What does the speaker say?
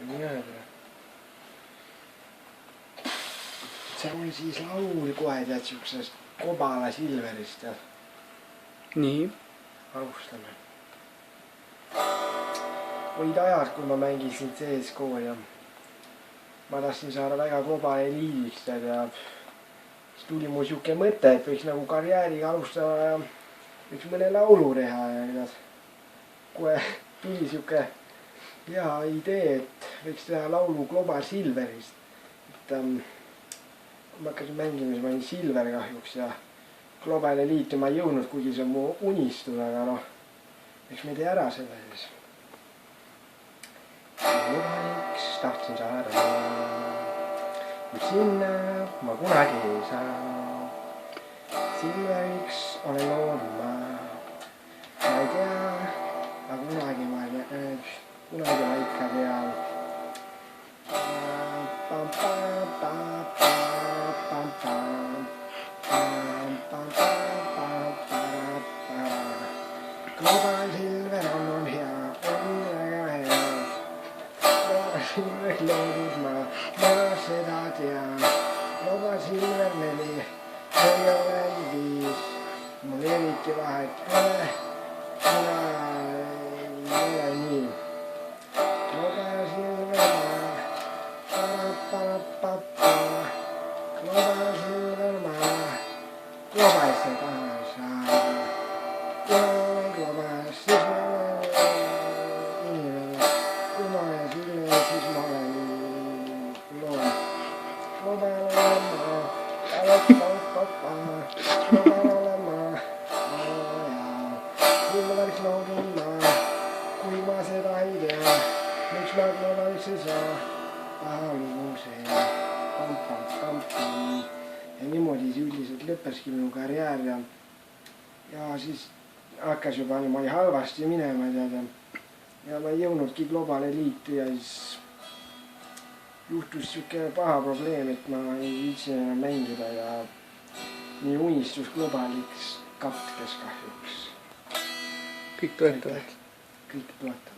Nii öelda. See on siis laul kohe tead siuksest Kobala Silverist ja nii. Alustame. Olid ajad, kui ma mängisin CSGO ja ma tahtsin saada väga Global Eliidiks ja siis tuli mul siuke mõte, et võiks nagu karjääriga alustada ja võiks mõne laulu teha ja kohe tuli siuke hea idee, et võiks teha laulu Global Silverist. Ma hakkasin mängima, siis ma olin Silver kahjuks ja Global Elite ma ei jõudnud, kuigi see on mu unistus, aga noh, eks me tee ära selle siis. Globaliks tahtsin saada, kuid sinna ma kunagi ei saa. Silveriks olen loodud ma ei tea, aga kunagi ma ikka tean. Global Silver on hea, on väga hea. Global Silver loodud ma seda tean. Global Silver 4, ei ole 5. Mul eriti vahet pole, kuna ei ole nii. Global Silver Global Silver ma globalisse taha ei saa. Kui ma olen global, siis ma olen inimene. Kui ma olen Silver, siis ma olen loom. Global olen ma, global olen ma, Silveriks loodun ma, kui ma seda ei tea, miks ma globaliks ei saa. Lugu see ja niimoodi see üldiselt lõppeski minu karjäär ja siis hakkas juba niimoodi halvasti minema ja ma ei jõudnudki Global Elite ja siis juhtus siuke paha probleem, et ma ei viitsinud enam mängida ja nii unistus Globaliks katkes kahjuks. Kõik toetavad. Kõik toetavad.